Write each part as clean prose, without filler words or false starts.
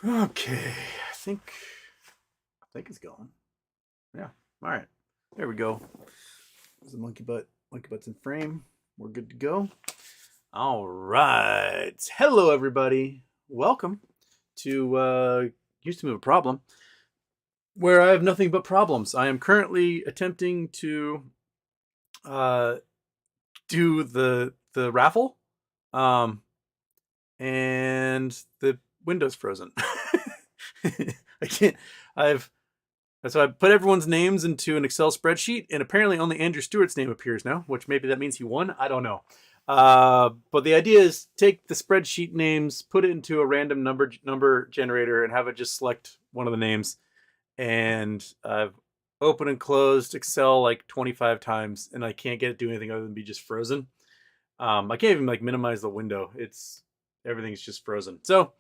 Okay, I think it's going. Yeah. All right. There we go. There's the monkey butt. Monkey butt's in frame. We're good to go. All right. Hello, everybody. Welcome to Used to Move a Problem, where I have nothing but problems. I am currently attempting to uh, do the raffle, um, and the window's frozen. I can't. I've So I put everyone's names into an Excel spreadsheet, and apparently only Andrew Stewart's name appears now, which maybe that means he won. I don't know. But the idea is take the spreadsheet names, put it into a random number generator, and have it just select one of the names. And I've opened and closed Excel like 25 times, and I can't get it to do anything other than be just frozen. I can't even like minimize the window. Everything's just frozen. So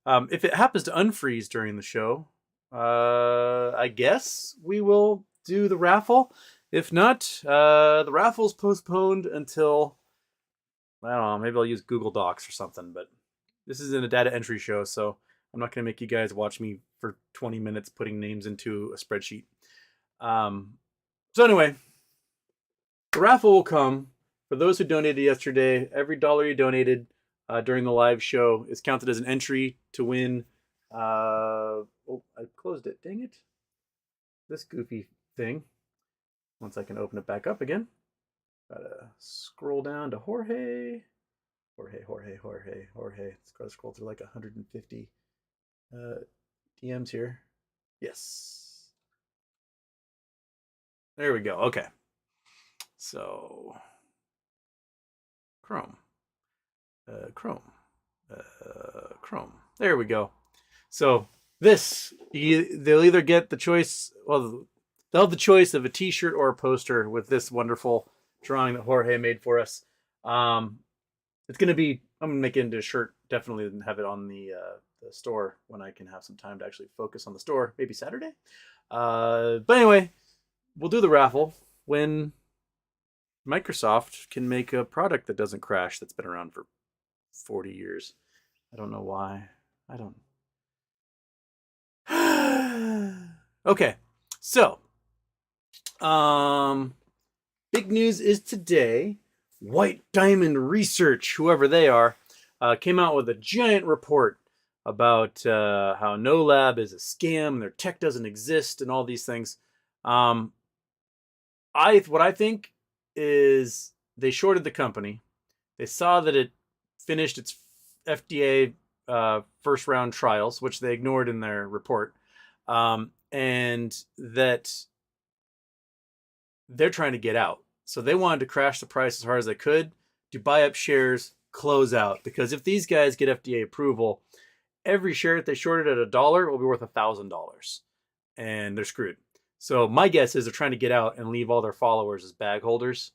if it happens to unfreeze during the show, I guess we will do the raffle. If not, the raffle's postponed until, I don't know, maybe I'll use Google Docs or something. But this isn't a data entry show, so I'm not going to make you guys watch me for 20 minutes putting names into a spreadsheet. So anyway, the raffle will come. For those who donated yesterday, every dollar you donated during the live show is counted as an entry to win. Oh, I closed it. Dang it. This goofy thing. Once I can open it back up again. Gotta scroll down to Jorge. It's gotta scroll through like 150 DMs here. Yes. There we go. Okay. So, Chrome. Chrome. There we go. So they'll either get the choice, well, they'll have the choice of a t-shirt or a poster with this wonderful drawing that Jorge made for us. It's going to be, I'm going to make it into a shirt, definitely, and have it on the store when I can have some time to actually focus on the store, maybe Saturday. But anyway, we'll do the raffle when Microsoft can make a product that doesn't crash, that's been around for 40 years. I don't know why. I don't. Okay, so big news is today. White Diamond Research, whoever they are, came out with a giant report about how KnowLab is a scam, their tech doesn't exist, and all these things. What I think is they shorted the company. They saw that it finished its FDA first round trials, which they ignored in their report, and that they're trying to get out. So they wanted to crash the price as hard as they could to buy up shares, close out. Because if these guys get FDA approval, every share that they shorted at $1 will be worth $1,000, and they're screwed. So my guess is they're trying to get out and leave all their followers as bag holders.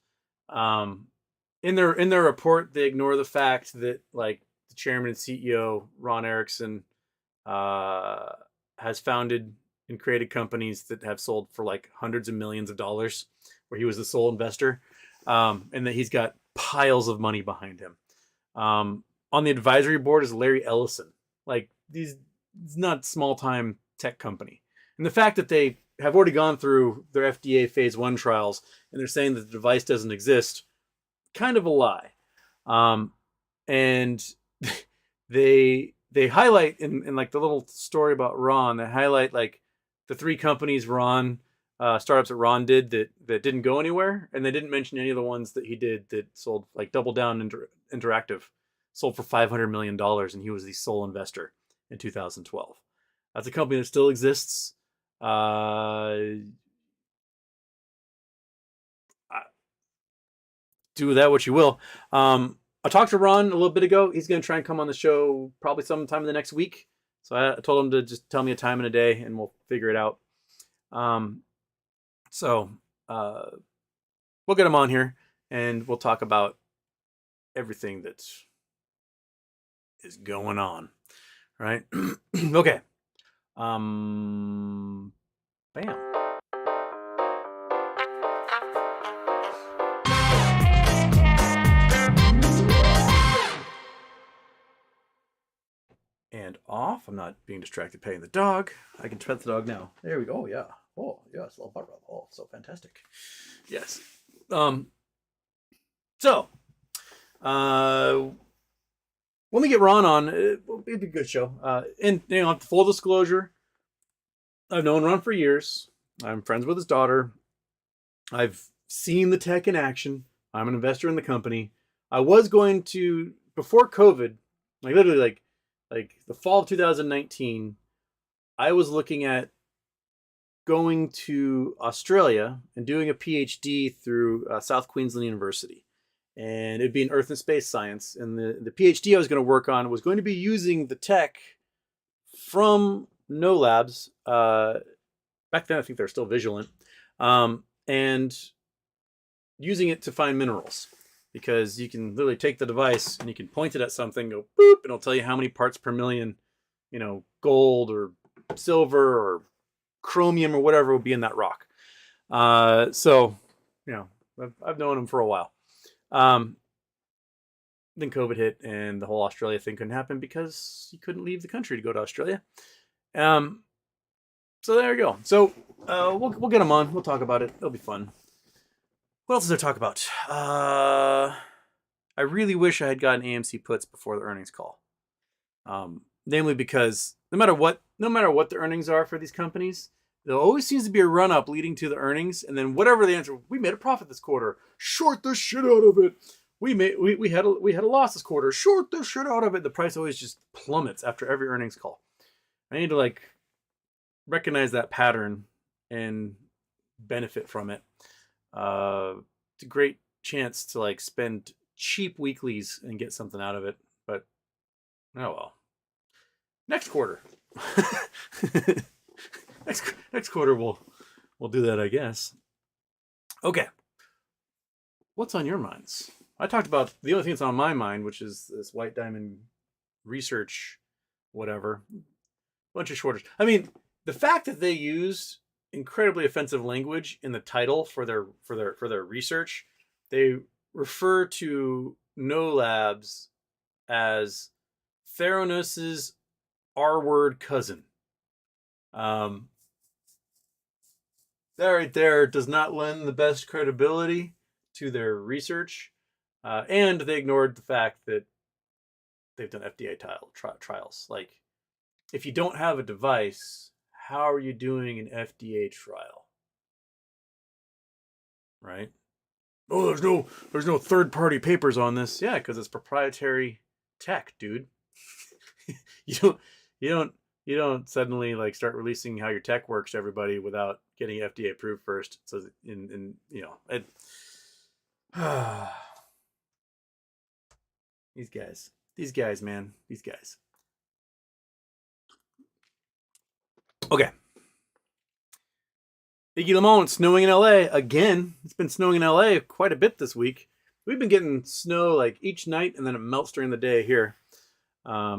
In their report, they ignore the fact that like the chairman and CEO Ron Erickson has founded and created companies that have sold for like hundreds of millions of dollars, where he was the sole investor, and that he's got piles of money behind him. On the advisory board is Larry Ellison. Like it's not small time tech company, and the fact that they have already gone through their FDA phase 1 trials and they're saying that the device doesn't exist, kind of a lie. And they highlight in like the little story about Ron, they highlight like the 3 companies Ron startups that Ron did that didn't go anywhere, and they didn't mention any of the ones that he did that sold, like Double Down Interactive sold for $500 million, and he was the sole investor in 2012. That's a company that still exists. Do that what you will. I talked to Ron a little bit ago. He's going to try and come on the show probably sometime in the next week. So I told him to just tell me a time and a day, and we'll figure it out. So we'll get him on here, and we'll talk about everything that is going on. Right? Okay. Bam. and off. I'm not being distracted petting the dog. I can pet the dog now. There we go. Oh, yeah. Oh, yes. A little butt rub. Oh, so fantastic. Yes. So, when we get Ron on, it'll be a good show. And, full disclosure, I've known Ron for years. I'm friends with his daughter. I've seen the tech in action. I'm an investor in the company. I was going to, before COVID, like literally like the fall of 2019, I was looking at going to Australia and doing a PhD through South Queensland University. And it'd be in Earth and Space Science. And the PhD I was going to work on was going to be using the tech from KnowLabs. Back then, I think they're still Vigilant. And using it to find minerals. Because you can literally take the device and you can point it at something, go boop, and it'll tell you how many parts per million, gold or silver or chromium or whatever will be in that rock. So, I've known him for a while. Then COVID hit and the whole Australia thing couldn't happen because you couldn't leave the country to go to Australia. So there you go. So we'll get him on. We'll talk about it. It'll be fun. What else is there to talk about? I really wish I had gotten AMC puts before the earnings call. Namely because no matter what the earnings are for these companies, there always seems to be a run up leading to the earnings, and then whatever the answer, we made a profit this quarter, short the shit out of it. We had a loss this quarter, short the shit out of it. The price always just plummets after every earnings call. I need to recognize that pattern and benefit from it. It's a great chance to spend cheap weeklies and get something out of it, but oh well. Next quarter. next quarter we'll do that, I guess. Okay. What's on your minds? I talked about the only thing that's on my mind, which is this White Diamond research, whatever. Bunch of shortage. I mean, the fact that they used incredibly offensive language in the title for their research, they refer to KnowLabs as Theranos's R-word cousin. That right there does not lend the best credibility to their research, and they ignored the fact that they've done FDA trials. If you don't have a device, how are you doing an FDA trial? Right? Oh, there's no third-party papers on this. Yeah, because it's proprietary tech, dude. You don't suddenly start releasing how your tech works to everybody without getting FDA approved first. So these guys, man, these guys. Okay. Iggy Lamont, it's snowing in LA again. It's been snowing in LA quite a bit this week. We've been getting snow each night, and then it melts during the day here. I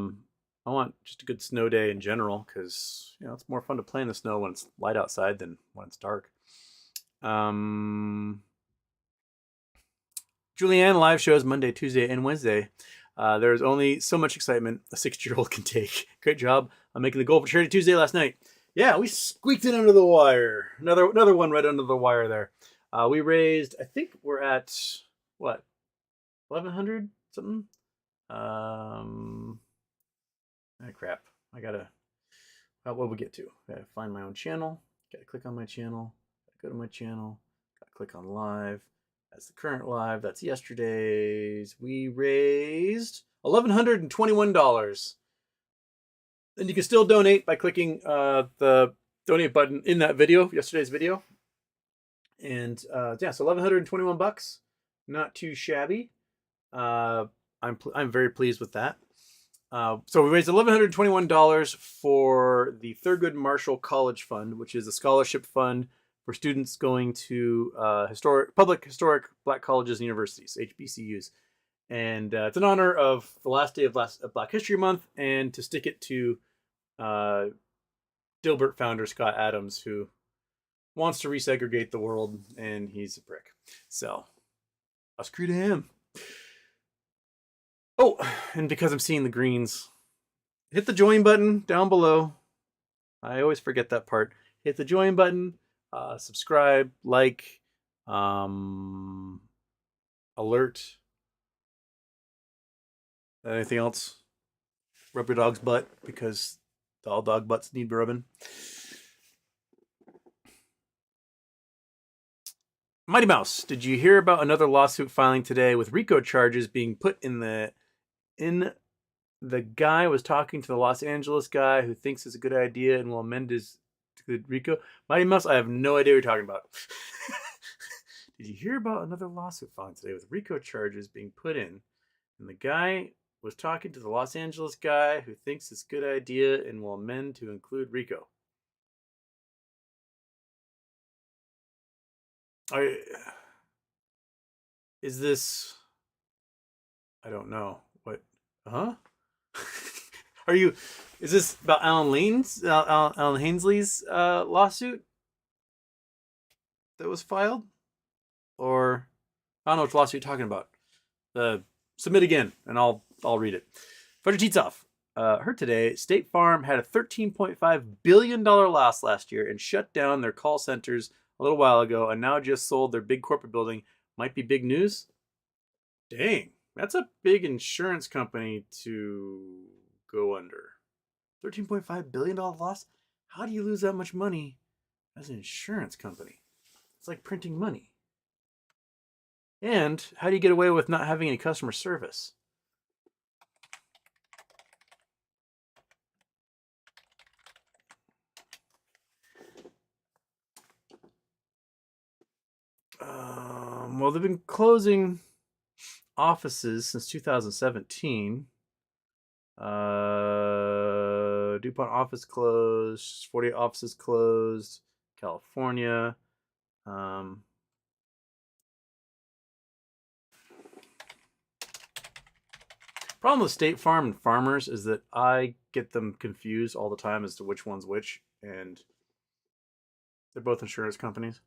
want just a good snow day in general because it's more fun to play in the snow when it's light outside than when it's dark. Julianne live shows Monday, Tuesday, and Wednesday. There's only so much excitement a 6-year-old can take. Great job on making the goal for Charity Tuesday last night. Yeah, we squeaked it under the wire. Another one right under the wire there. We raised, I think we're at, what, 1,100 something? Crap. I gotta, what will we get to? Gotta find my own channel. Gotta click on my channel. Gotta go to my channel. Gotta click on live. That's the current live. That's yesterday's. We raised $1,121. And you can still donate by clicking the donate button in that video, yesterday's video. And so $1,121, not too shabby. I'm very pleased with that. So we raised $1,121 for the Thurgood Marshall College Fund, which is a scholarship fund for students going to public historic Black colleges and universities, HBCUs. And it's in honor of the last day of Black History Month, and to stick it to Dilbert founder Scott Adams, who wants to resegregate the world, and he's a prick. So, a screw to him. Oh, and because I'm seeing the greens, hit the join button down below. I always forget that part. Hit the join button, subscribe, like, alert. Anything else? Rub your dog's butt because all dog butts need rubbing. Mighty Mouse, did you hear about another lawsuit filing today with RICO charges being put in the guy was talking to the Los Angeles guy who thinks it's a good idea and will amend his RICO? Mighty Mouse, I have no idea what you're talking about. Did you hear about another lawsuit filing today with RICO charges being put in? And the guy was talking to the Los Angeles guy who thinks it's a good idea and will amend to include RICO. Is this... I don't know. What? Huh? Is this about Alan Hainsley's lawsuit that was filed? Or, I don't know which lawsuit you're talking about. Submit again, and I'll read it. Fudge Teats Off. Heard today, State Farm had a $13.5 billion loss last year and shut down their call centers a little while ago and now just sold their big corporate building. Might be big news? Dang, that's a big insurance company to go under. $13.5 billion loss? How do you lose that much money as an insurance company? It's like printing money. And how do you get away with not having any customer service? Well, they've been closing offices since 2017. DuPont office closed. 48 offices closed. California. Problem with State Farm and Farmers is that I get them confused all the time as to which one's which, and they're both insurance companies.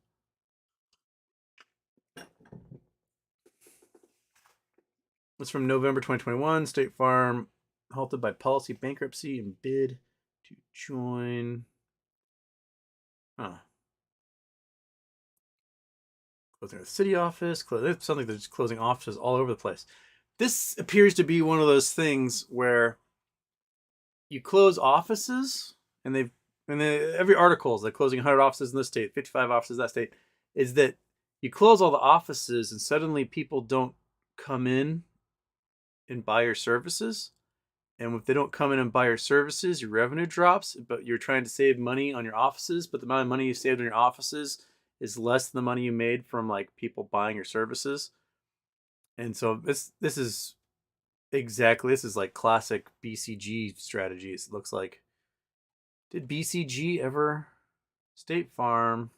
It's from November 2021. State Farm halted by policy bankruptcy and bid to join. Closing the city office. It's something that's just closing offices all over the place. This appears to be one of those things where you close offices, and every article is like closing 100 offices in this state, 55 offices in that state. Is that you close all the offices and suddenly people don't come in and buy your services. And if they don't come in and buy your services, your revenue drops, but you're trying to save money on your offices, but the amount of money you saved on your offices is less than the money you made from like people buying your services. And so this is like classic BCG strategies. It looks like. Did BCG ever? State Farm,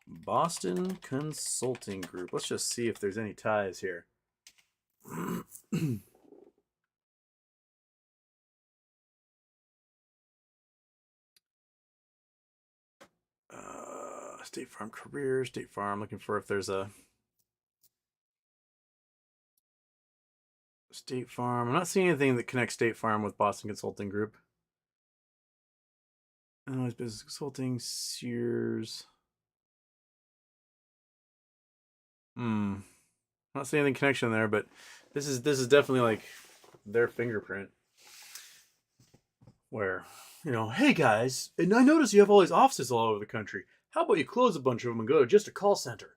Boston Consulting Group. Let's just see if there's any ties here. State Farm career, State Farm. Looking for if there's a State Farm. I'm not seeing anything that connects State Farm with Boston Consulting Group. It's business consulting, Sears. Not seeing any connection there, but this is definitely like their fingerprint. Where, hey guys, and I notice you have all these offices all over the country. How about you close a bunch of them and go to just a call center?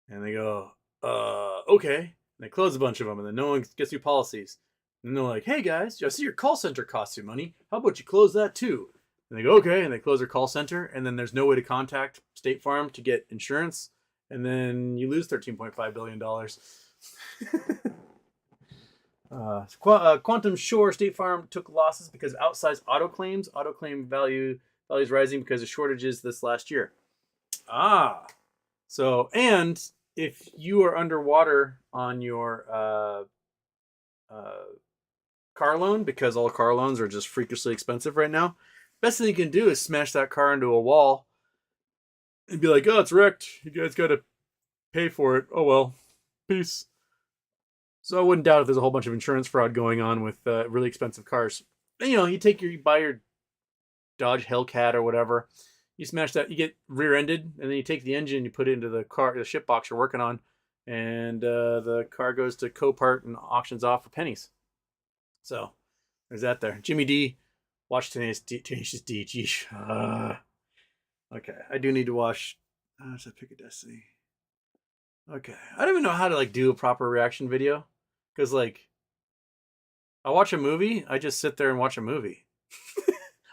And they go, okay. And they close a bunch of them, and then no one gets your policies. And they're like, hey guys, I see your call center costs you money. How about you close that too? And they go, okay. And they close their call center, and then there's no way to contact State Farm to get insurance. And then you lose $13.5 billion. Quantum Shore, State Farm took losses because of outsized auto claims. Auto claim values rising because of shortages this last year. So, and if you are underwater on your car loan, because all car loans are just freakishly expensive right now, best thing you can do is smash that car into a wall and be like, oh, it's wrecked. You guys got to pay for it. Oh, well. Peace. So I wouldn't doubt if there's a whole bunch of insurance fraud going on with really expensive cars. And, you buy your Dodge Hellcat or whatever. You smash that, you get rear-ended, and then you take the engine, you put it into the ship box you're working on, and the car goes to Copart and auctions off for pennies. So there's that there. Jimmy D, watch Tenacious D. Geesh. Okay, I do need to watch. Should I pick a Destiny? Okay, I don't even know how to like do a proper reaction video, because like I watch a movie, I just sit there and watch a movie.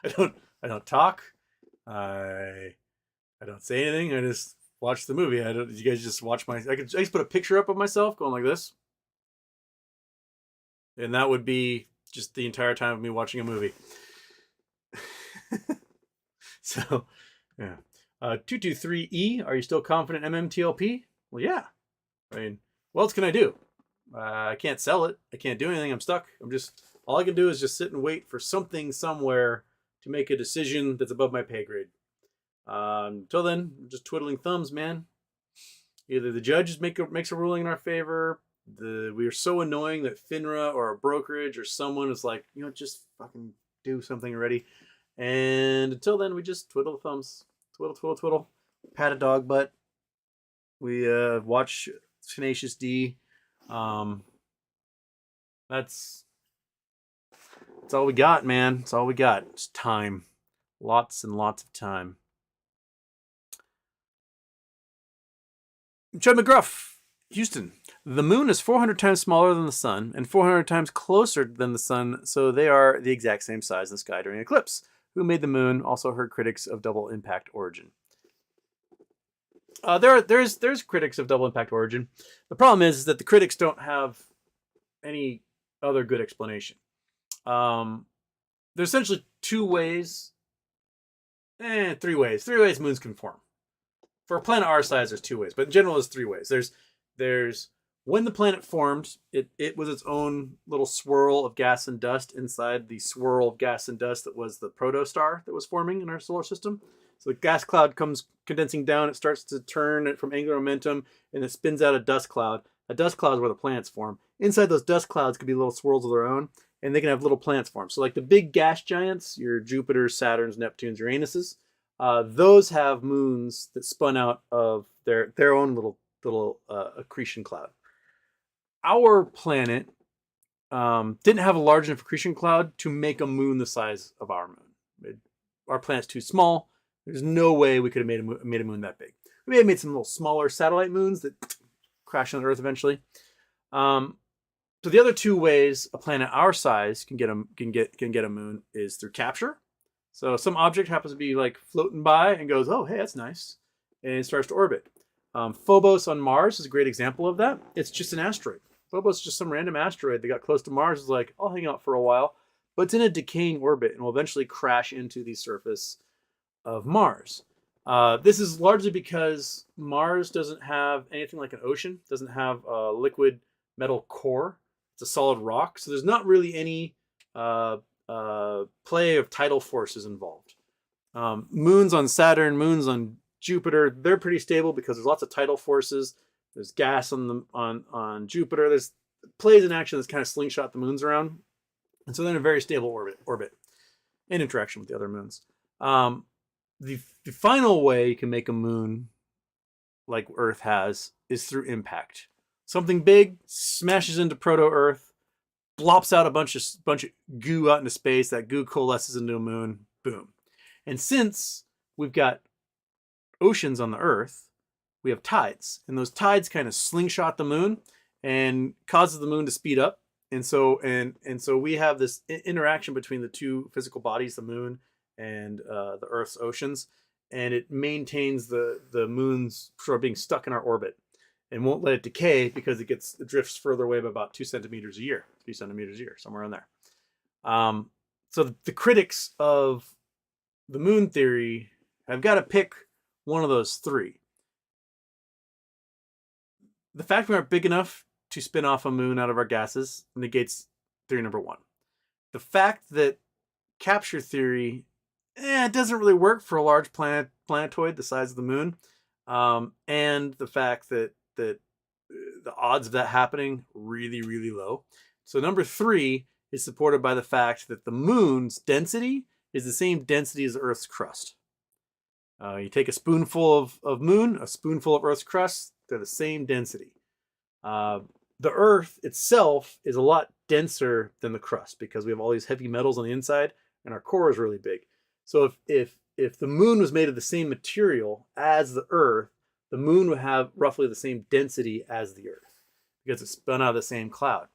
I don't talk. I don't say anything. I just watch the movie. You guys just watch I just put a picture up of myself going like this, and that would be just the entire time of me watching a movie. So, yeah. 223E, are you still confident MMTLP? Well, yeah. I mean, what else can I do? I can't sell it. I can't do anything. I'm stuck. All I can do is just sit and wait for something somewhere to make a decision that's above my pay grade. Until then, I'm just twiddling thumbs, man. Either the judge makes a ruling in our favor. We are so annoying that FINRA or a brokerage or someone is like, just fucking do something already. And until then, we just twiddle the thumbs. Twiddle, twiddle, twiddle. Pat a dog butt. We watch Tenacious D. That's all we got, man. That's all we got. It's time. Lots and lots of time. Judd McGruff, Houston. The moon is 400 times smaller than the sun and 400 times closer than the sun, so they are the exact same size in the sky during an eclipse. Who made the moon? Also heard critics of double impact origin. There's critics of double impact origin. The problem is that the critics don't have any other good explanation. There's essentially three ways moons can form. For a planet our size, there's 2 ways, but in general, there's 3 ways. There's when the planet formed, it was its own little swirl of gas and dust inside the swirl of gas and dust that was the protostar that was forming in our solar system. So the gas cloud comes condensing down, it starts to turn from angular momentum, and it spins out a dust cloud. A dust cloud is where the planets form. Inside those dust clouds could be little swirls of their own, and they can have little planets form. So like the big gas giants, your Jupiters, Saturns, Neptunes, Uranuses, those have moons that spun out of their own little accretion cloud. Our planet didn't have a large enough accretion cloud to make a moon the size of our moon. Our planet's too small. There's no way we could have made a moon that big. We may have made some little smaller satellite moons that crash on Earth eventually. So the other 2 ways a planet our size can get a moon is through capture. So some object happens to be like floating by and goes, oh, hey, that's nice, and it starts to orbit. Phobos on Mars is a great example of that. It's just an asteroid. Phobos is just some random asteroid that got close to Mars. Is like, I'll hang out for a while, but it's in a decaying orbit and will eventually crash into the surface of Mars. This is largely because Mars doesn't have anything like an ocean, doesn't have a liquid metal core. It's a solid rock, so there's not really any play of tidal forces involved. Moons on Saturn, moons on Jupiter, they're pretty stable because there's lots of tidal forces. There's gas on Jupiter. There's plays in action that's kind of slingshot the moons around, and so they're in a very stable orbit in interaction with the other moons. The final way you can make a moon like Earth has is through impact. Something big smashes into proto-Earth, blops out a bunch of goo out into space. That goo coalesces into a moon. Boom. And since we've got oceans on the Earth, we have tides, and those tides kind of slingshot the moon and causes the moon to speed up. And so we have this interaction between the 2 physical bodies, the moon and the Earth's oceans, and it maintains the moon's sort of being stuck in our orbit and won't let it decay because it drifts further away by about 2 centimeters a year, 3 centimeters a year, somewhere in there. So the critics of the moon theory have got to pick one of those 3. The fact we aren't big enough to spin off a moon out of our gases negates theory number 1. The fact that capture theory it doesn't really work for a large planetoid the size of the moon, and the fact that the odds of that happening really, really low. So number 3 is supported by the fact that the moon's density is the same density as the Earth's crust. You take a spoonful of moon, a spoonful of Earth's crust, they're the same density. The Earth itself is a lot denser than the crust because we have all these heavy metals on the inside and our core is really big. So if the moon was made of the same material as the Earth, the moon would have roughly the same density as the Earth because it's spun out of the same cloud.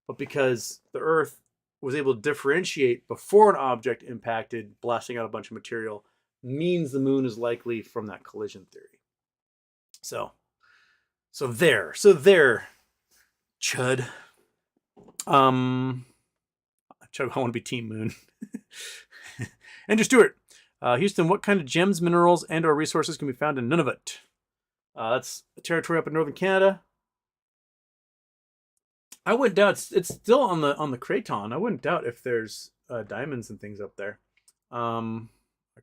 But because the Earth was able to differentiate before an object impacted, blasting out a bunch of material, means the moon is likely from that collision theory. So there, Chud. Chud, I want to be Team Moon. Andrew Stewart, Houston, what kind of gems, minerals, and/or resources can be found in Nunavut? That's a territory up in northern Canada. I wouldn't doubt it's still on the Craton. I wouldn't doubt if there's diamonds and things up there. I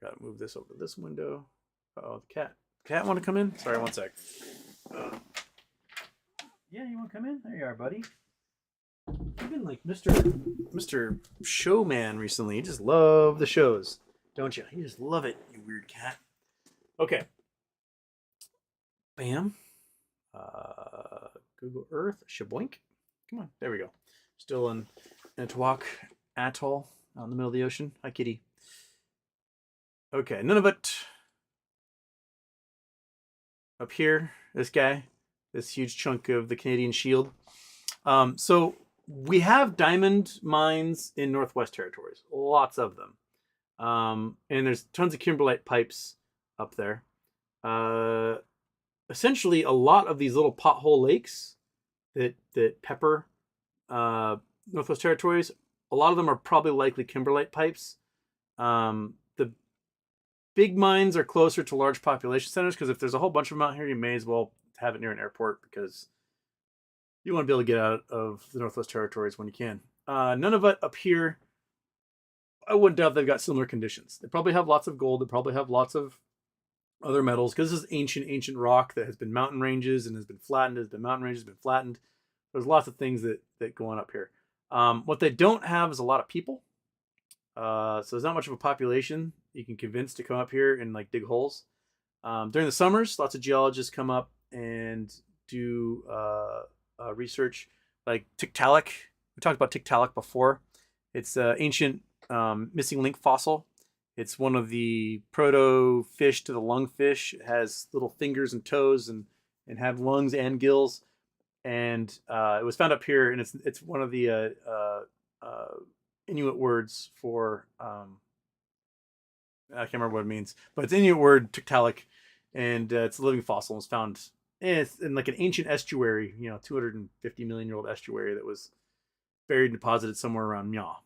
gotta move this over to this window. Oh, the cat. Cat want to come in? Sorry, one sec. Yeah, you want to come in? There you are, buddy. You've been like Mr. Showman recently. You just love the shows, don't you? You just love it, you weird cat. Okay. Bam. Google Earth. Shaboink. Come on. There we go. Still in Netwalk Atoll out in the middle of the ocean. Hi, kitty. Okay, Nunavut. Up here, this guy. This huge chunk of the Canadian Shield. So we have diamond mines in Northwest Territories. Lots of them. And there's tons of kimberlite pipes up there. Essentially, a lot of these little pothole lakes that pepper Northwest Territories, a lot of them are probably likely kimberlite pipes. The big mines are closer to large population centers because if there's a whole bunch of them out here, you may as well have it near an airport because you want to be able to get out of the Northwest Territories when you can. Nunavut up here, I wouldn't doubt they've got similar conditions. They probably have lots of gold. They probably have lots of other metals because this is ancient rock that has been mountain ranges and has been flattened. Has been mountain ranges, been flattened. There's lots of things that go on up here. What they don't have is a lot of people. So there's not much of a population you can convince to come up here and like dig holes. During the summers, lots of geologists come up and do research like Tiktaalik. We talked about Tiktaalik before. It's an ancient missing link fossil. It's one of the proto fish to the lungfish. It has little fingers and toes and have lungs and gills. And it was found up here, and it's one of the Inuit words for I can't remember what it means, but it's an Inuit word, Tiktaalik, and it's a living fossil. It's found it's in like an ancient estuary, 250 million year old estuary that was buried and deposited somewhere around Mya.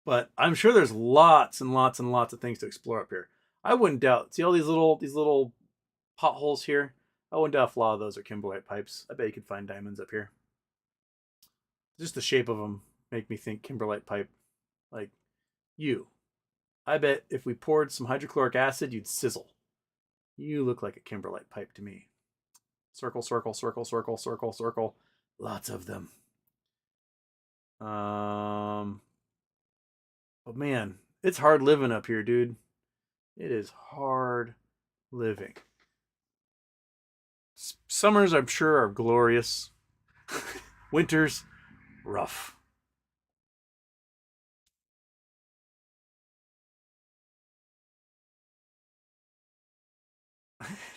But I'm sure there's lots and lots and lots of things to explore up here. I wouldn't doubt. See all these little potholes here? I wouldn't doubt if a lot of those are kimberlite pipes. I bet you could find diamonds up here. Just the shape of them make me think kimberlite pipe. Like you. I bet if we poured some hydrochloric acid, you'd sizzle. You look like a kimberlite pipe to me. Circle, circle, circle, circle, circle, circle. Lots of them. But man, it's hard living up here, dude. It is hard living. Summers, I'm sure, are glorious. Winters, rough.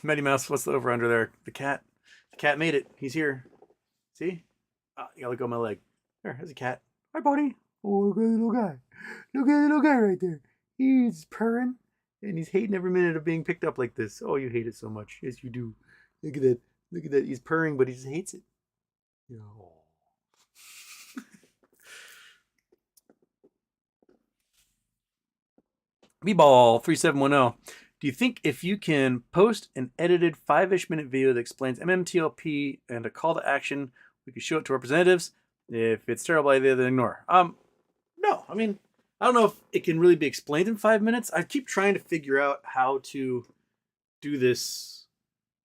Mighty Mouse, what's the over under there? The cat. The cat made it. He's here. See? You gotta let go of my leg. There's a cat. Hi, buddy. Oh, look at the little guy. Look at the little guy right there. He's purring, and he's hating every minute of being picked up like this. Oh, you hate it so much. Yes, you do. Look at that. Look at that. He's purring, but he just hates it. Oh. B-Ball 3710. Do you think if you can post an edited 5-ish minute video that explains MMTLP and a call to action, we could show it to representatives? If it's terrible idea, then ignore. No, I mean, I don't know if it can really be explained in 5 minutes. I keep trying to figure out how to do this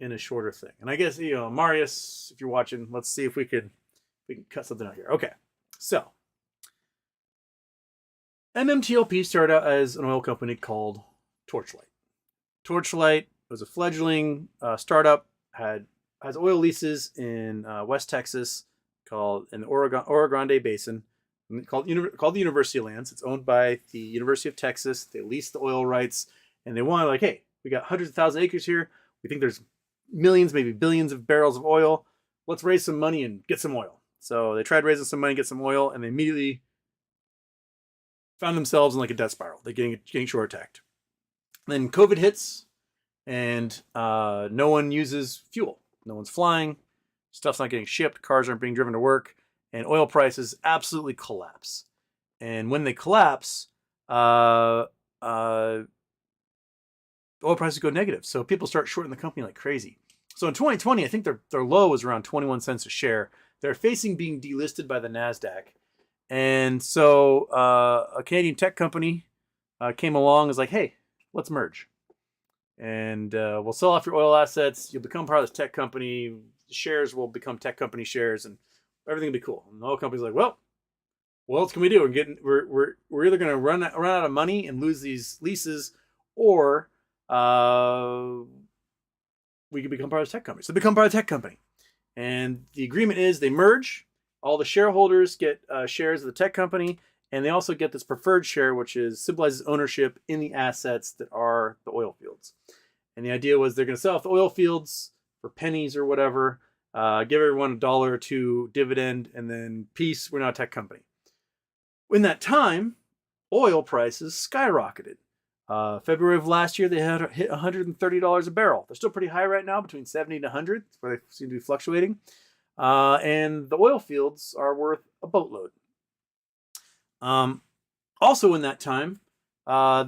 in a shorter thing. And I guess, Marius, if you're watching, let's see if we could We can cut something out here. Okay, so MMTLP started out as an oil company called Torchlight. Torchlight was a fledgling startup, has oil leases in West Texas, called in the Oro Grande Basin, called the University Lands. It's owned by the University of Texas. They lease the oil rights, and they want, like, hey, we got hundreds of thousands of acres here. We think there's millions, maybe billions of barrels of oil. Let's raise some money and get some oil. So they tried raising some money, get some oil, and they immediately found themselves in like a death spiral. They're getting short attacked. Then COVID hits, and no one uses fuel. No one's flying. Stuff's not getting shipped. Cars aren't being driven to work. And oil prices absolutely collapse. And when they collapse, oil prices go negative. So people start shorting the company like crazy. So in 2020, I think their low was around 21 cents a share. They're facing being delisted by the NASDAQ. And so a Canadian tech company came along and was like, hey, let's merge. And we'll sell off your oil assets. You'll become part of this tech company. The shares will become tech company shares, and everything will be cool. And the oil company's like, well, what else can we do? We're either going to run out of money and lose these leases, or we could become part of this tech company. So they become part of the tech company. And the agreement is they merge. All the shareholders get shares of the tech company, and they also get this preferred share, which symbolizes ownership in the assets that are the oil fields. And the idea was they're going to sell off the oil fields for pennies or whatever, give everyone $1 or $2 dividend, and then peace, we're not a tech company. In that time, oil prices skyrocketed. February of last year, they had hit $130 a barrel. They're still pretty high right now, between 70 to 100, where they seem to be fluctuating. And the oil fields are worth a boatload. Also in that time,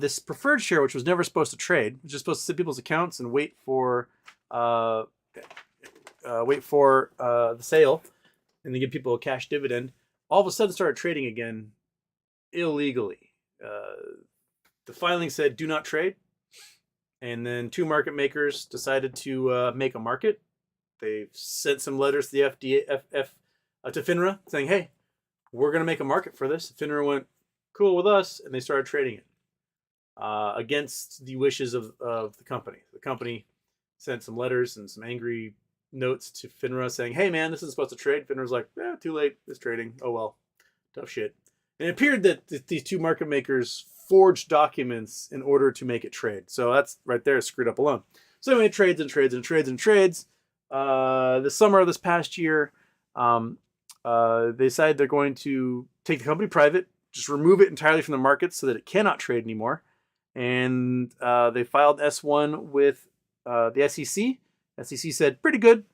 this preferred share, which was never supposed to trade, which is supposed to sit people's accounts and wait for the sale, and then give people a cash dividend, all of a sudden started trading again illegally. The filing said do not trade, and then two market makers decided to make a market. They sent some letters to the to FINRA saying, hey, we're going to make a market for this. FINRA went, cool with us, and they started trading it against the wishes of the company. The company sent some letters and some angry notes to FINRA saying, hey, man, this isn't supposed to trade. FINRA's like, too late. It's trading. Oh, well, tough shit. And it appeared that these two market makers forged documents in order to make it trade. So that's right there, screwed up alone. So anyway, it trades and trades and trades and trades. The summer of this past year, they decided they're going to take the company private, just remove it entirely from the market so that it cannot trade anymore. And they filed S1 with the SEC. SEC said, pretty good,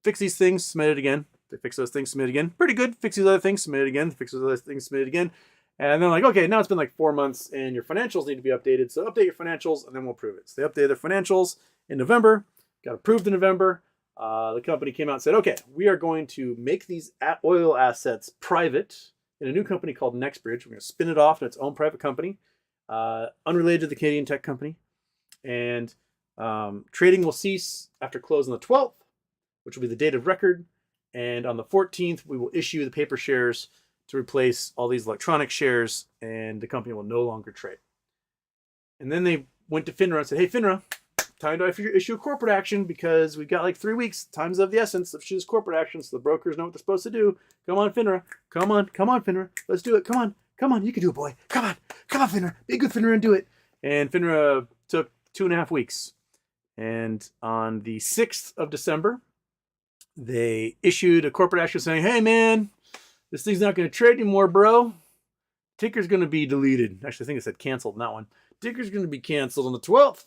fix these things, submit it again. They fix those things, submit it again. Pretty good, fix these other things, submit it again. Fix those other things, submit it again. And they're like, okay, now it's been like 4 months and your financials need to be updated. So update your financials and then we'll approve it. So they updated their financials in November, got approved in November. The company came out and said, okay, we are going to make these oil assets private in a new company called NextBridge. We're going to spin it off in its own private company, unrelated to the Canadian tech company. And trading will cease after close on the 12th, which will be the date of record. And on the 14th, we will issue the paper shares to replace all these electronic shares, and the company will no longer trade. And then they went to FINRA and said, hey, FINRA, time to issue a corporate action because we've got like 3 weeks. Time's of the essence. Let's choose corporate action so the brokers know what they're supposed to do. Come on, FINRA. Come on, FINRA. Let's do it. Come on. You can do it, boy. Come on, FINRA. Be a good FINRA and do it. And FINRA took 2.5 weeks. And on the 6th of December, they issued a corporate action saying, hey, man, this thing's not going to trade anymore, bro. Ticker's going to be deleted. Actually, I think it said canceled in that one. Ticker's going to be canceled on the 12th.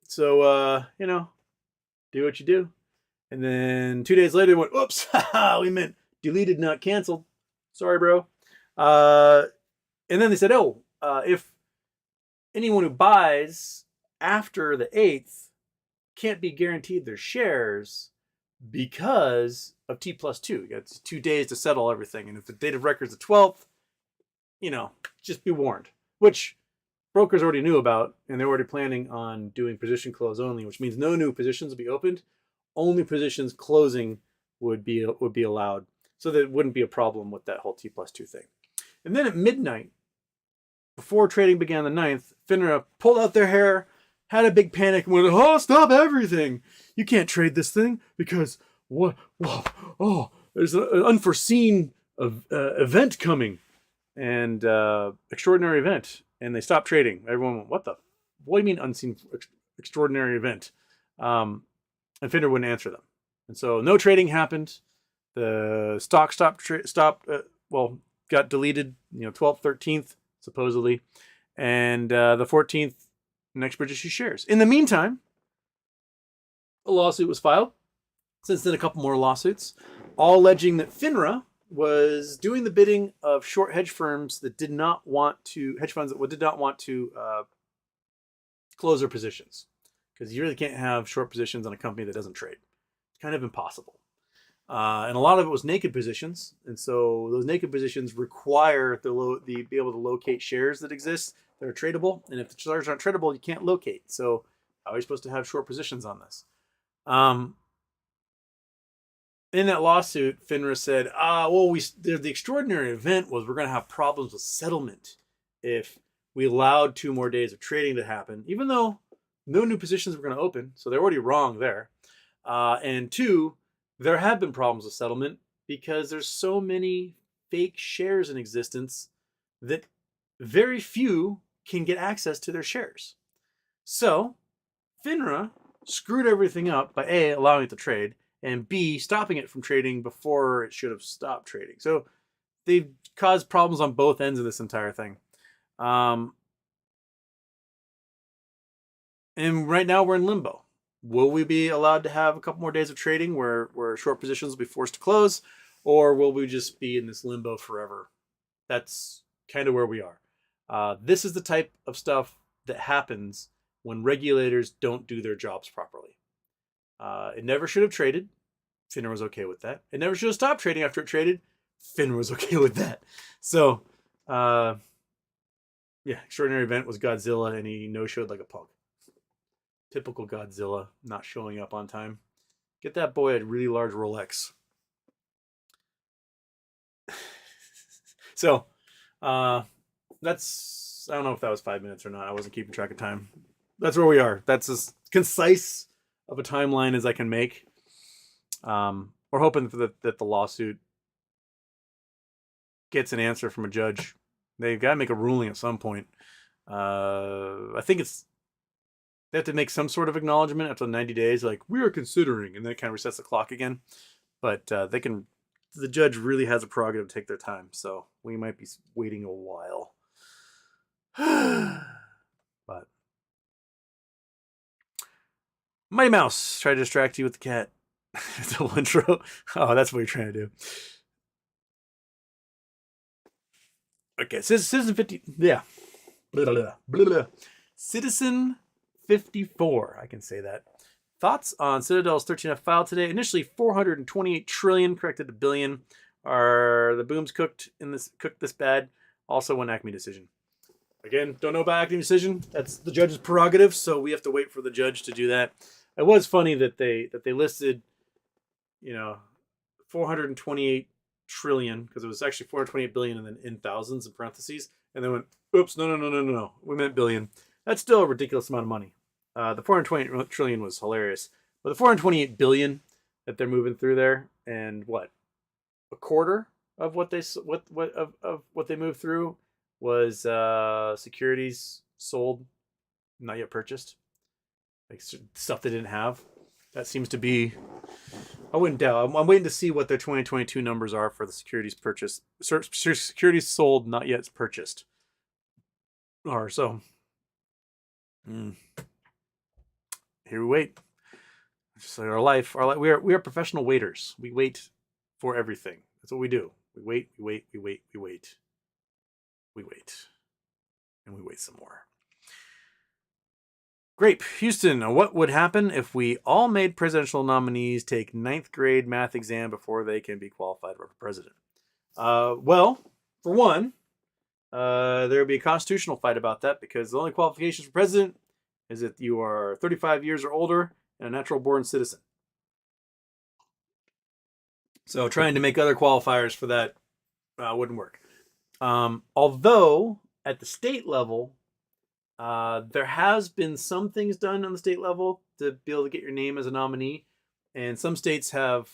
So, do what you do. And then 2 days later, they went, oops, we meant deleted, not canceled. Sorry, bro. And then they said, if anyone who buys after the 8th can't be guaranteed their shares because of T+2. You got 2 days to settle everything. And if the date of record is the 12th, just be warned. Which brokers already knew about, and they're already planning on doing position close only, which means no new positions will be opened. Only positions closing would be allowed. so that it wouldn't be a problem with that whole T+2 thing. And then at midnight, before trading began the 9th, FINRA pulled out their hair, had a big panic, and went, "Oh, stop everything! You can't trade this thing because what? Whoa, oh, there's an unforeseen event coming, and extraordinary event." And they stopped trading. Everyone went, "What the? What do you mean unseen extraordinary event?" And FINRA wouldn't answer them, and so no trading happened. The stock got deleted. 12th, 13th. Supposedly, and the 14th, Nextbridge issued shares. In the meantime, a lawsuit was filed. Since then, a couple more lawsuits, all alleging that FINRA was doing the bidding of short hedge firms that did not want to, close their positions, because you really can't have short positions on a company that doesn't trade. It's kind of impossible. And a lot of it was naked positions, and so those naked positions require the be able to locate shares that exist that are tradable. And if the shares aren't tradable, you can't locate. So how are you supposed to have short positions on this? In that lawsuit, FINRA said, the extraordinary event was we're going to have problems with settlement if we allowed 2 more days of trading to happen, even though no new positions were going to open. So they're already wrong there. And 2, there have been problems with settlement because there's so many fake shares in existence that very few can get access to their shares. So FINRA screwed everything up by A, allowing it to trade, and B, stopping it from trading before it should have stopped trading. So they've caused problems on both ends of this entire thing. And right now we're in limbo. Will we be allowed to have a couple more days of trading where short positions will be forced to close, or will we just be in this limbo forever? That's kind of where we are. This is the type of stuff that happens when regulators don't do their jobs properly. It never should have traded. FINRA was okay with that. It never should have stopped trading after it traded. FINRA was okay with that. So, extraordinary event was Godzilla, and he no-showed like a punk. Typical Godzilla, not showing up on time. Get that boy a really large Rolex. So, that's, I don't know if that was 5 minutes or not. I wasn't keeping track of time. That's where we are. That's as concise of a timeline as I can make. We're hoping that the lawsuit gets an answer from a judge. They've got to make a ruling at some point. I think they have to make some sort of acknowledgement after 90 days, like, we are considering, and then it kind of resets the clock again. But the judge really has a prerogative to take their time, so we might be waiting a while. But Mighty Mouse, try to distract you with the cat. Double intro. Oh, that's what you're trying to do. Okay, Citizen 50. Yeah. Blah, blah, blah, blah. Citizen 54. I can say that. Thoughts on Citadel's 13F file today? Initially 428 trillion, corrected to billion. Are the booms cooked this bad? Also one Acme decision. Again, don't know about Acme decision. That's the judge's prerogative, so we have to wait for the judge to do that. It was funny that they listed 428 trillion, because it was actually 428 billion and then in thousands in parentheses, and they went, oops, no, we meant billion. That's still a ridiculous amount of money. The 428 trillion was hilarious, but the 428 billion that they're moving through there, and a quarter of what they moved through was securities sold, not yet purchased, like stuff they didn't have. That seems to be, I wouldn't doubt. I'm waiting to see what their 2022 numbers are for the securities purchased. Securities sold, not yet purchased. Or so. Here we wait. Just like our life. We are professional waiters. We wait for everything. That's what we do. We wait. We wait, and we wait some more. Grape, Houston, what would happen if we all made presidential nominees take 9th grade math exam before they can be qualified for president? Well, for one, there would be a constitutional fight about that, because the only qualifications for president is that you are 35 years or older and a natural born citizen. So trying to make other qualifiers for that wouldn't work. Although at the state level, there has been some things done on the state level to be able to get your name as a nominee, and some states have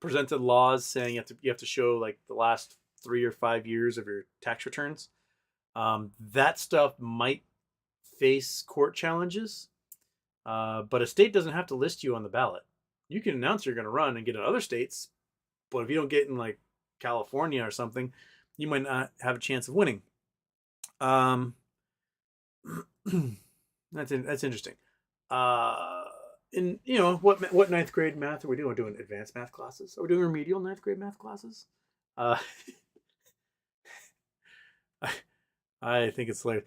presented laws saying you have to show like the last 3 or 5 years of your tax returns. That stuff might face court challenges, but a state doesn't have to list you on the ballot. You can announce you're going to run and get in other states, but if you don't get in like California or something, you might not have a chance of winning. That's interesting. And you know what ninth grade math are we doing? We're doing advanced math classes. Are we doing remedial ninth grade math classes? I think it's hilarious.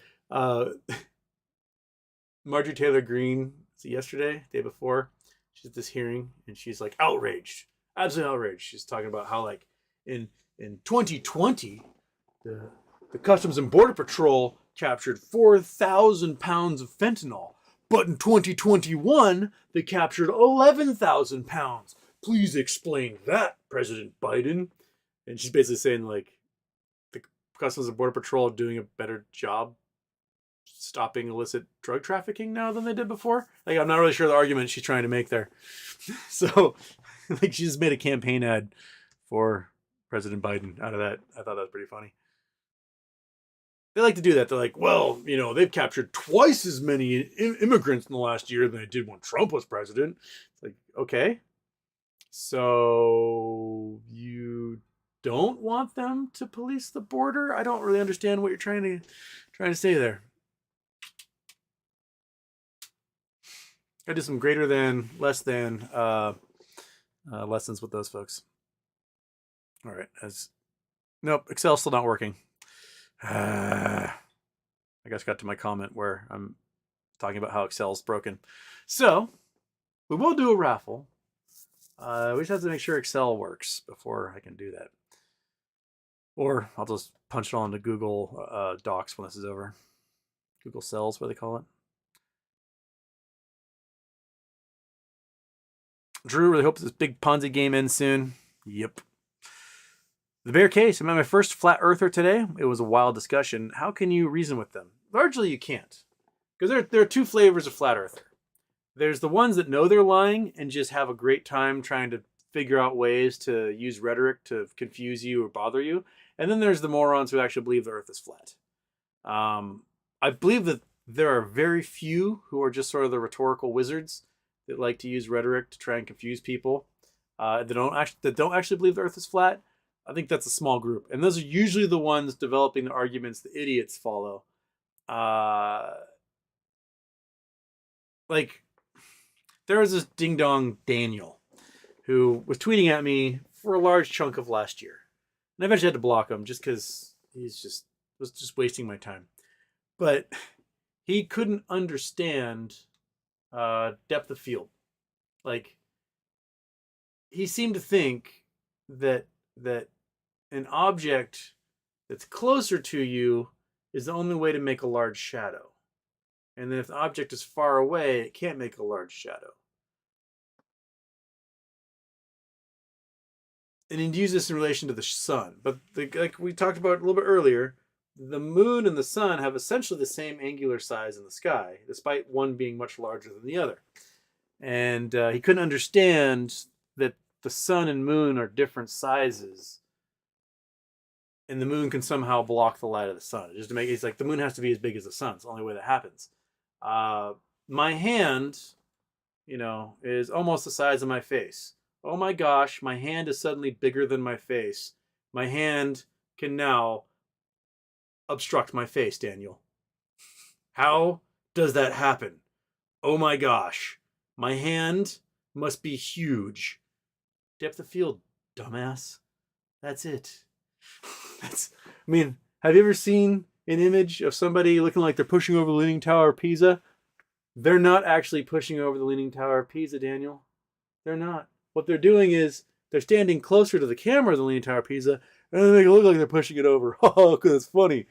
Marjorie Taylor Greene, yesterday, day before, she's at this hearing and she's like outraged, absolutely outraged. She's talking about how like in 2020, the Customs and Border Patrol captured 4,000 pounds of fentanyl, but in 2021 they captured 11,000 pounds. Please explain that, President Biden. And she's basically saying like the Customs and Border Patrol are doing a better job stopping illicit drug trafficking now than they did before. Like, I'm not really sure the argument she's trying to make there. So, like, she just made a campaign ad for President Biden out of that. I thought that was pretty funny. They like to do that. They're like, well, you know, they've captured twice as many immigrants in the last year than they did when Trump was president. It's like, okay. So you don't want them to police the border? I don't really understand what you're trying to say there. I do some greater than, less than lessons with those folks. All right. Nope, Excel's still not working. I guess got to my comment where I'm talking about how Excel's broken. So we will do a raffle. We just have to make sure Excel works before I can do that. Or I'll just punch it all into Google Docs when this is over. Google Cells, what do they call it? Drew really hopes this big Ponzi game ends soon. Yep. The bear case. I'm at my first flat earther today. It was a wild discussion. How can you reason with them? Largely you can't. Because there are two flavors of flat earther. There's the ones that know they're lying and just have a great time trying to figure out ways to use rhetoric to confuse you or bother you. And then there's the morons who actually believe the earth is flat. I believe that there are very few who are just sort of the rhetorical wizards that like to use rhetoric to try and confuse people that don't actually believe the earth is flat. I think that's a small group. And those are usually the ones developing the arguments the idiots follow. Like, there was this ding-dong Daniel who was tweeting at me for a large chunk of last year. And I eventually had to block him just because was just wasting my time. But he couldn't understand depth of field. Like, he seemed to think that an object that's closer to you is the only way to make a large shadow. And then if the object is far away, it can't make a large shadow. And he'd use this in relation to the sun. But like we talked about a little bit earlier, the moon and the sun have essentially the same angular size in the sky, despite one being much larger than the other. And he couldn't understand that the sun and moon are different sizes, and the moon can somehow block the light of the sun. Just to make it's like the moon has to be as big as the sun. It's the only way that happens. My hand, is almost the size of my face. Oh my gosh, my hand is suddenly bigger than my face. My hand can now obstruct my face, Daniel. How does that happen? Oh my gosh, my hand must be huge. Depth of field, dumbass. That's it. Have you ever seen an image of somebody looking like they're pushing over the Leaning Tower of Pisa? They're not actually pushing over the Leaning Tower of Pisa, Daniel. They're not. What they're doing is they're standing closer to the camera of the Leaning Tower of Pisa, and then they look like they're pushing it over. Oh, because it's funny.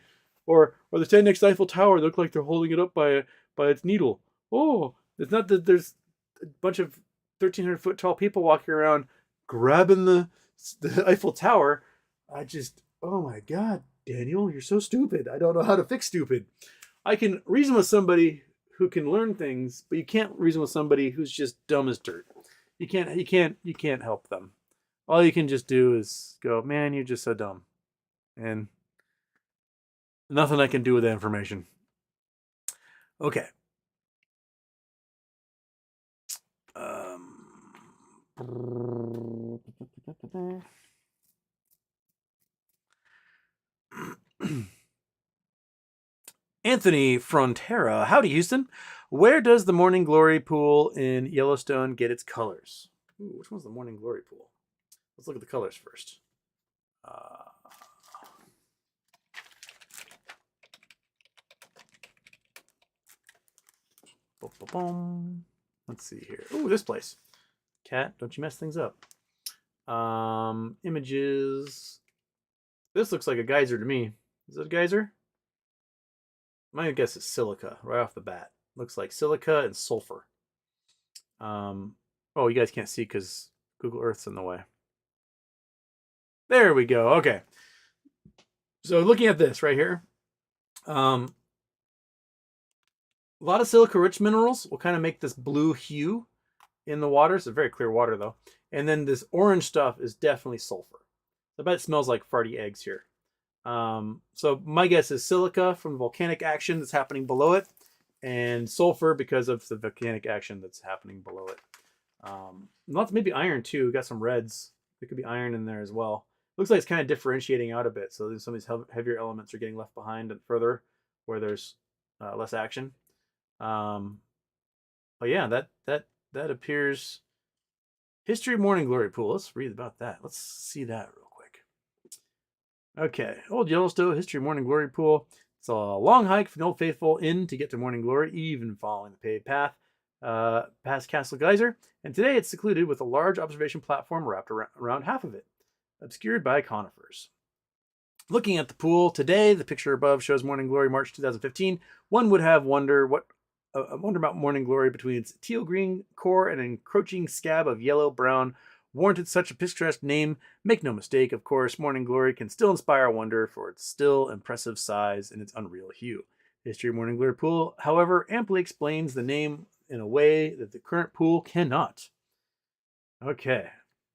Or they're standing next to Eiffel Tower. They look like they're holding it up by its needle. Oh, it's not that there's a bunch of 1,300 foot tall people walking around grabbing the the Eiffel Tower, oh my God, Daniel, you're so stupid. I don't know how to fix stupid. I can reason with somebody who can learn things, but you can't reason with somebody who's just dumb as dirt. You can't help them. All you can just do is go, man, you're just so dumb. And nothing I can do with that information. Okay. Anthony Frontera. Howdy, Houston. Where does the Morning Glory pool in Yellowstone get its colors? Ooh, which one's the Morning Glory pool? Let's look at the colors first. Let's see here. Ooh, this place. Cat, don't you mess things up. Images. This looks like a geyser to me. Is it a geyser? My guess is silica right off the bat. Looks like silica and sulfur. Oh, you guys can't see because Google Earth's in the way. There we go. Okay. So looking at this right here, a lot of silica-rich minerals will kind of make this blue hue in the water. It's a very clear water though. And then this orange stuff is definitely sulfur. I bet it smells like farty eggs here. So my guess is silica from volcanic action that's happening below it, and sulfur because of the volcanic action that's happening below it. Lots, maybe iron too. Got some reds. There could be iron in there as well. Looks like it's kind of differentiating out a bit. So some of these heavier elements are getting left behind and further where there's less action. But yeah, that appears. History of Morning Glory pool. Let's read about that. Let's see that real quick. Okay, Old Yellowstone History of Morning Glory pool. It's a long hike from the Old Faithful Inn to get to Morning Glory, even following the paved path past Castle Geyser. And today it's secluded with a large observation platform wrapped around half of it, obscured by conifers. Looking at the pool today, the picture above shows Morning Glory March 2015. One would have wonder about Morning Glory between its teal green core and an encroaching scab of yellow brown warranted such a picturesque name. Make no mistake, of course, Morning Glory can still inspire wonder for its still impressive size and its unreal hue. The history of Morning Glory pool, however, amply explains the name in a way that the current pool cannot. Okay.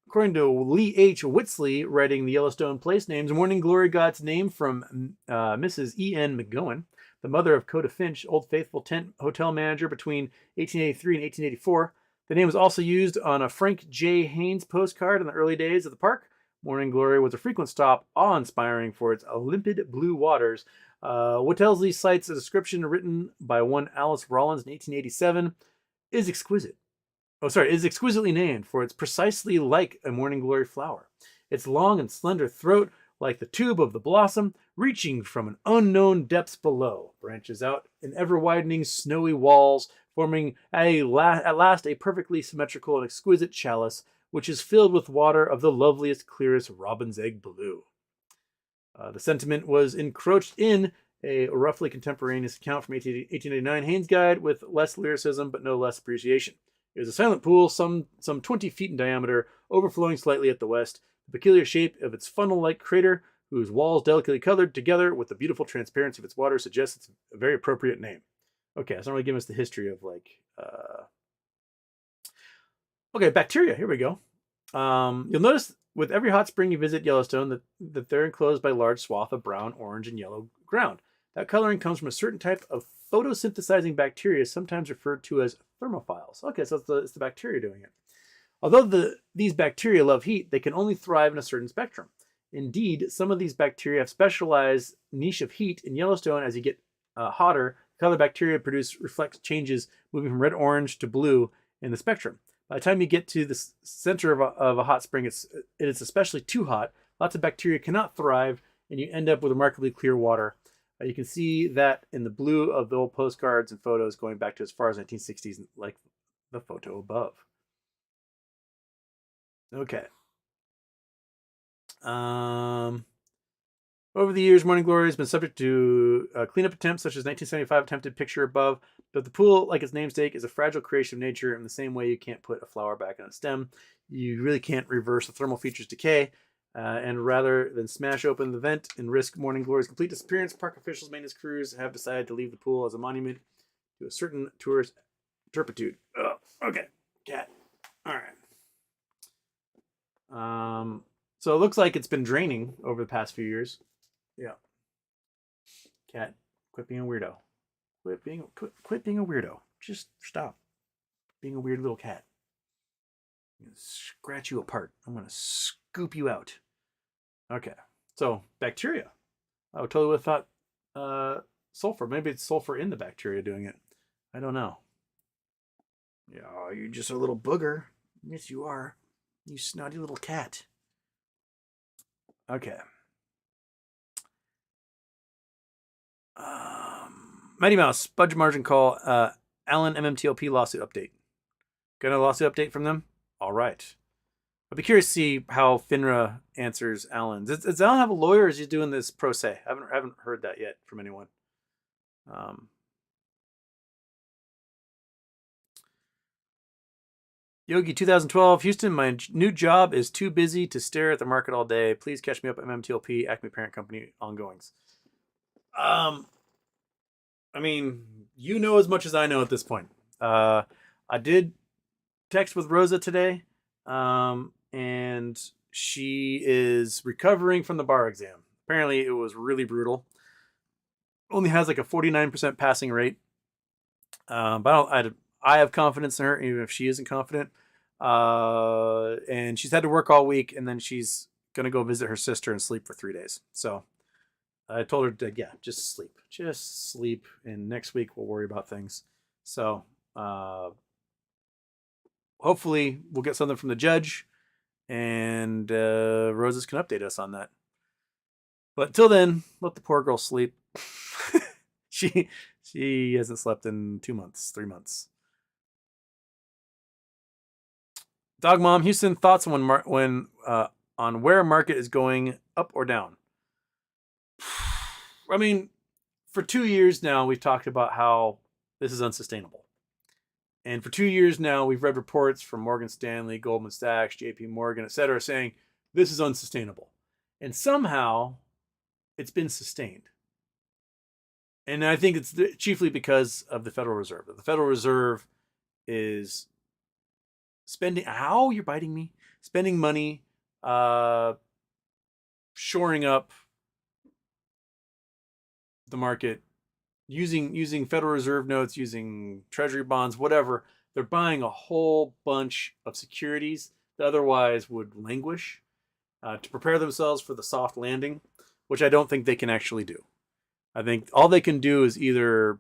According to Lee H. Whitsley, writing the Yellowstone place names, Morning Glory got its name from Mrs. E.N. McGowan, the mother of Coda Finch, Old Faithful tent hotel manager between 1883 and 1884. The name was also used on a Frank J. Haynes postcard in the early days of the park. Morning Glory was a frequent stop, awe-inspiring for its limpid blue waters. Whittlesey cites a description written by one Alice Rollins in 1887. Is exquisitely named for it's precisely like a Morning Glory flower. Its long and slender throat, like the tube of the blossom, reaching from an unknown depths below, branches out in ever-widening snowy walls, forming at last a perfectly symmetrical and exquisite chalice, which is filled with water of the loveliest, clearest robin's egg blue. The sentiment was encroached in a roughly contemporaneous account from 1889 Haynes Guide with less lyricism but no less appreciation. It was a silent pool, some 20 feet in diameter, overflowing slightly at the west. The peculiar shape of its funnel-like crater, whose walls delicately colored together with the beautiful transparency of its water, suggests it's a very appropriate name. Okay, so I'm going to give us the history of Okay, bacteria. Here we go. You'll notice with every hot spring you visit Yellowstone that they're enclosed by a large swath of brown, orange, and yellow ground. That coloring comes from a certain type of photosynthesizing bacteria, sometimes referred to as thermophiles. Okay, so it's the bacteria doing it. Although these bacteria love heat, they can only thrive in a certain spectrum. Indeed, some of these bacteria have specialized niche of heat. In Yellowstone, as you get hotter, the color bacteria reflect changes moving from red-orange to blue in the spectrum. By the time you get to the center of a hot spring, it's especially too hot. Lots of bacteria cannot thrive, and you end up with remarkably clear water. You can see that in the blue of the old postcards and photos going back to as far as 1960s, like the photo above. Okay. Over the years, Morning Glory has been subject to cleanup attempts, such as 1975 attempted picture above. But the pool, like its namesake, is a fragile creation of nature in the same way you can't put a flower back on a stem. you really can't reverse the thermal features decay. And rather than smash open the vent and risk Morning Glory's complete disappearance, park officials, maintenance crews have decided to leave the pool as a monument to a certain tourist turpitude. Oh, okay, cat. All right. So it looks like it's been draining over the past few years. Yeah. Cat, quit being a weirdo. Quit being a weirdo. Just stop being a weird little cat. I'm gonna scratch you apart. I'm gonna scoop you out. Okay. So bacteria. I totally would have thought sulfur. Maybe it's sulfur in the bacteria doing it. I don't know. Yeah, you're just a little booger. Yes, you are. You snotty little cat. Okay. Mighty Mouse, budget margin call. Allen MMTLP lawsuit update. Got a lawsuit update from them? All right. I'd be curious to see how FINRA answers Allen. Does Allen have a lawyer, or is he doing this pro se? I haven't heard that yet from anyone. Yogi 2012, Houston, my new job is too busy to stare at the market all day. Please catch me up at MMTLP, Acme Parent Company ongoings. I mean, you know as much as I know at this point. I did text with Rosa today, and she is recovering from the bar exam. Apparently, it was really brutal. Only has like a 49% passing rate. But I have confidence in her, even if she isn't confident. And she's had to work all week, and then she's gonna go visit her sister and sleep for 3 days. So I told her to, yeah, just sleep, and next week we'll worry about things. So hopefully we'll get something from the judge, and Roses can update us on that. But till then, let the poor girl sleep. She hasn't slept in 2 months, 3 months. Dog Mom, Houston, thoughts on on where market is going, up or down? I mean, for 2 years now, we've talked about how this is unsustainable. And for 2 years now, we've read reports from Morgan Stanley, Goldman Sachs, JP Morgan, et cetera, saying this is unsustainable. And somehow it's been sustained. And I think it's chiefly because of the Federal Reserve. The Federal Reserve is spending, how you're biting me, spending money, shoring up the market, using Federal Reserve notes, using Treasury bonds, whatever. They're buying a whole bunch of securities that otherwise would languish to prepare themselves for the soft landing, which I don't think they can actually do. I think all they can do is either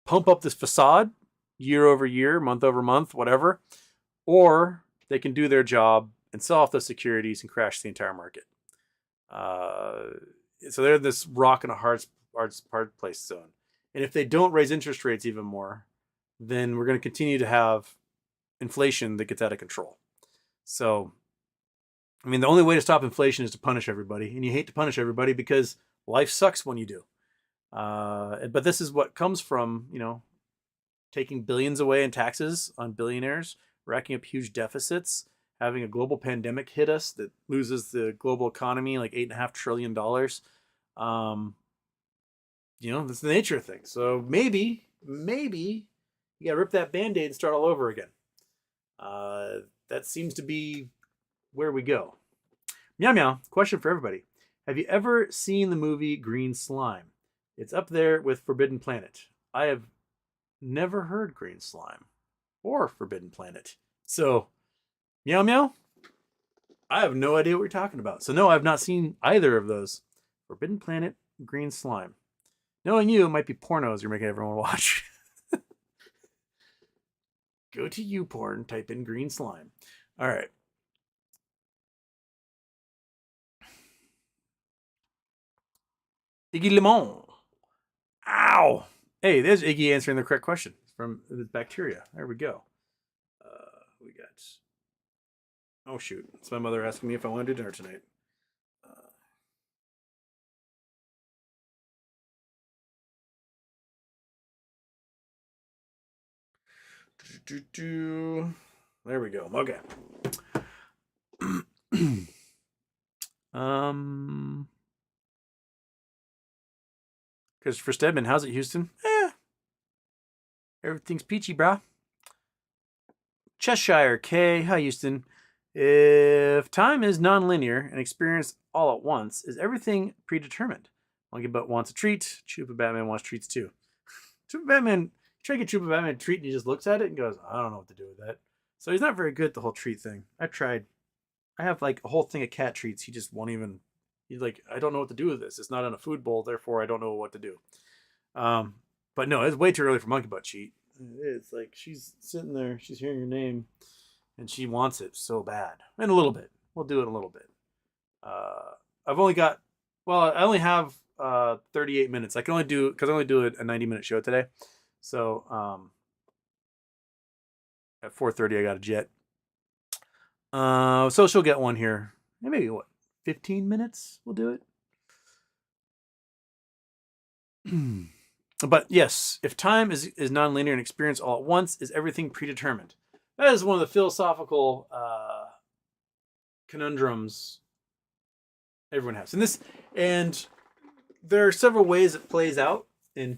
pump up this facade year over year, month over month, whatever, or they can do their job and sell off the securities and crash the entire market. So they're in this rock and a hard place zone. And if they don't raise interest rates even more, then we're going to continue to have inflation that gets out of control. So, I mean, the only way to stop inflation is to punish everybody. And you hate to punish everybody because life sucks when you do. But this is what comes from, taking billions away in taxes on billionaires, racking up huge deficits, having a global pandemic hit us that loses the global economy like $8.5 trillion. That's the nature of things. So maybe you gotta rip that Band-Aid and start all over again. That seems to be where we go. Meow meow, question for everybody. Have you ever seen the movie Green Slime? It's up there with Forbidden Planet. I have never heard Green Slime or Forbidden Planet. So, meow meow, I have no idea what you're talking about. So no, I've not seen either of those. Forbidden Planet, Green Slime. Knowing you, it might be pornos you're making everyone watch. Go to YouPorn, type in Green Slime. All right. Iggy Lemon. Ow. Hey, there's Iggy answering the correct question from the bacteria. There we go. We got. Oh, shoot. It's my mother asking me if I want to do dinner tonight. There we go. Okay. Christopher Stedman, how's it, Houston? Everything's peachy, brah. Cheshire K, hi, Houston. If time is nonlinear and experience all at once, is everything predetermined? Monkey Butt wants a treat. Chupa Batman wants treats too. Chupa Batman, you try to get Chupa Batman a treat and he just looks at it and goes, I don't know what to do with that. So he's not very good at the whole treat thing. I tried. I have like a whole thing of cat treats. He just won't even, he's like, I don't know what to do with this. It's not in a food bowl, therefore I don't know what to do. But no, it's way too early for Monkey Butt cheat. It's like she's sitting there, she's hearing your name, and she wants it so bad. And a little bit. We'll do it a little bit. I've only got, well, I only have 38 minutes. I can only do, because I only do a 90-minute show today. So at 4:30 I got a jet. So she'll get one here. Maybe what, 15 minutes? We'll do it. But yes, if time is nonlinear and experience all at once, is everything predetermined? That is one of the philosophical conundrums everyone has. And there are several ways it plays out in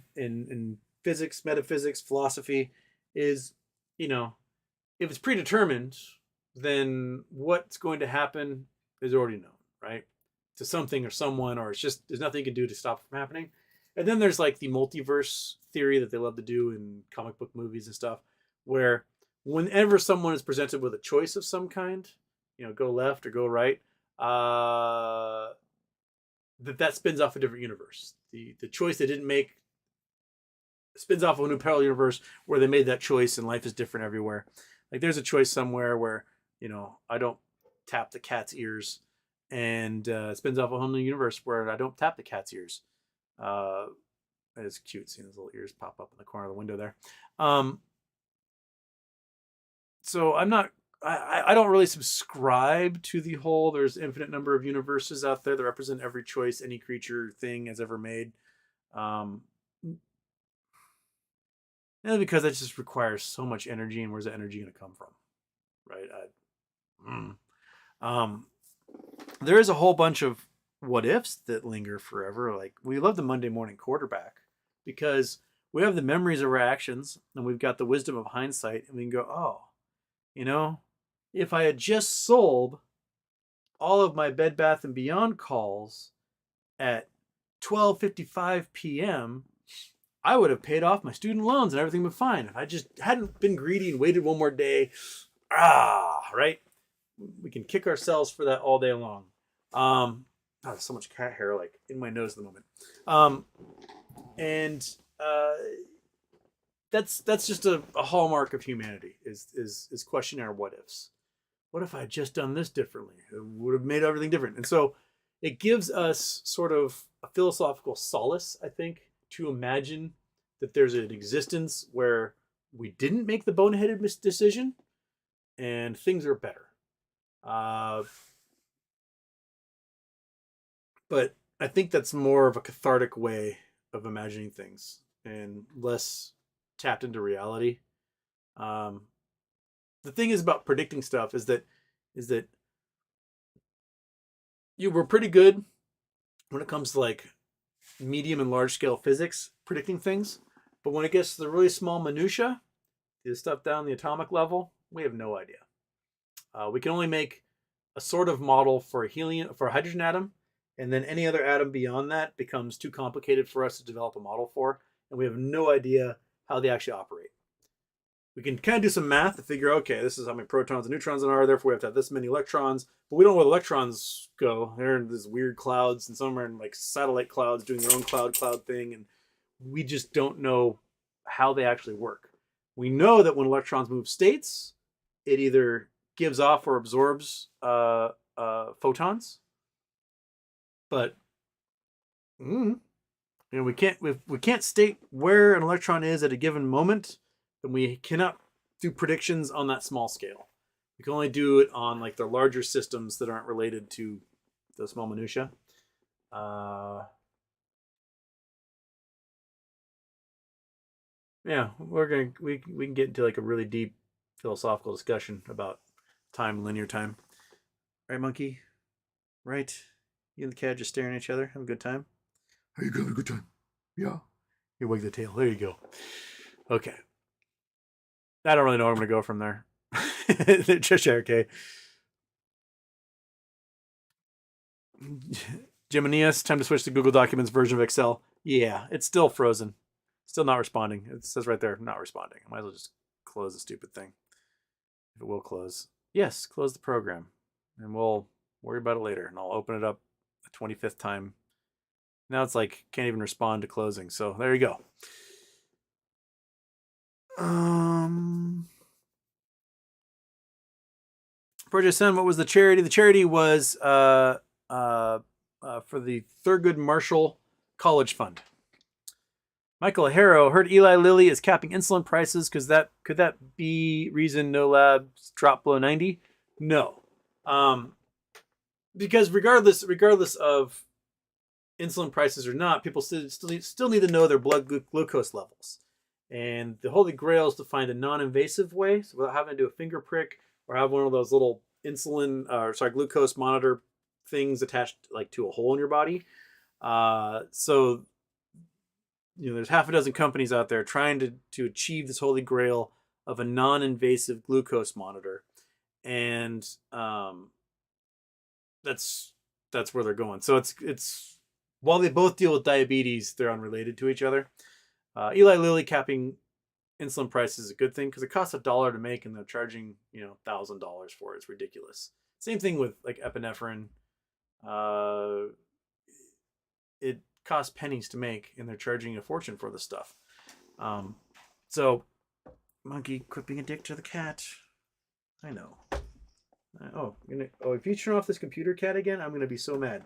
physics, metaphysics, philosophy. Is, if it's predetermined, then what's going to happen is already known, right? To something or someone, or it's just there's nothing you can do to stop it from happening. And then there's like the multiverse theory that they love to do in comic book movies and stuff, where whenever someone is presented with a choice of some kind, go left or go right, that spins off a different universe. The choice they didn't make spins off of a new parallel universe where they made that choice and life is different everywhere. Like there's a choice somewhere where, I don't tap the cat's ears, and it spins off a whole new universe where I don't tap the cat's ears. It's cute seeing his little ears pop up in the corner of the window there. So I don't really subscribe to the whole there's infinite number of universes out there that represent every choice any creature thing has ever made. Because that just requires so much energy, and where's that energy going to come from, right? There is a whole bunch of what ifs that linger forever. Like we love the Monday morning quarterback because we have the memories of our actions and we've got the wisdom of hindsight, and we can go, oh, if I had just sold all of my Bed Bath & Beyond calls at 12:55 p.m., I would have paid off my student loans and everything would be fine. If I just hadn't been greedy and waited one more day, right? We can kick ourselves for that all day long. There's so much cat hair like in my nose at the moment. That's just a hallmark of humanity is questioning our what ifs. What if I had just done this differently? It would have made everything different. And so it gives us sort of a philosophical solace, I think, to imagine that there's an existence where we didn't make the boneheaded decision and things are better. But I think that's more of a cathartic way of imagining things and less tapped into reality. The thing is about predicting stuff is that you were pretty good when it comes to like medium and large scale physics predicting things, but when it gets to the really small minutia, the stuff down the atomic level, we have no idea. We can only make a sort of model for a hydrogen atom, and then any other atom beyond that becomes too complicated for us to develop a model for, and we have no idea how they actually operate. We can kind of do some math to figure, okay, this is how many protons and neutrons there are, therefore we have to have this many electrons, but we don't know where the electrons go. They're in these weird clouds, and some are in like satellite clouds doing their own cloud thing, and we just don't know how they actually work. We know that when electrons move states, it either gives off or absorbs photons, but we can't state where an electron is at a given moment, then we cannot do predictions on that small scale. We can only do it on like the larger systems that aren't related to the small minutia. Yeah, we can get into like a really deep philosophical discussion about time, linear time. Right, monkey? Right? You and the cat just staring at each other, having a good time. Are you having a good time? Yeah. You wag the tail. There you go. Okay. I don't really know where I'm going to go from there. Just okay. Geminius, time to switch to Google Documents version of Excel. Yeah, it's still frozen. Still not responding. It says right there, not responding. I might as well just close the stupid thing. If it will close. Yes, close the program. And we'll worry about it later. And I'll open it up the 25th time. Now it's like, can't even respond to closing. So there you go. Project Sun, what was the charity? The charity was for the Thurgood Marshall College Fund. Michael Harrow, heard Eli Lilly is capping insulin prices because could that be reason KnowLabs drop below 90? No, because regardless of insulin prices or not, people still need to know their blood glucose levels, and the holy grail is to find a non-invasive way, so without having to do a finger prick or have one of those little glucose monitor things attached like to a hole in your body. So there's half a dozen companies out there trying to achieve this holy grail of a non-invasive glucose monitor, and that's where they're going. So it's while they both deal with diabetes, they're unrelated to each other. Eli Lilly capping insulin prices is a good thing because it costs $1 to make and they're charging $1,000 for it. It's ridiculous. Same thing with like epinephrine. It costs pennies to make and they're charging a fortune for this stuff. So monkey, quit being a dick to the cat. I know. If you turn off this computer, cat, again, I'm gonna be so mad.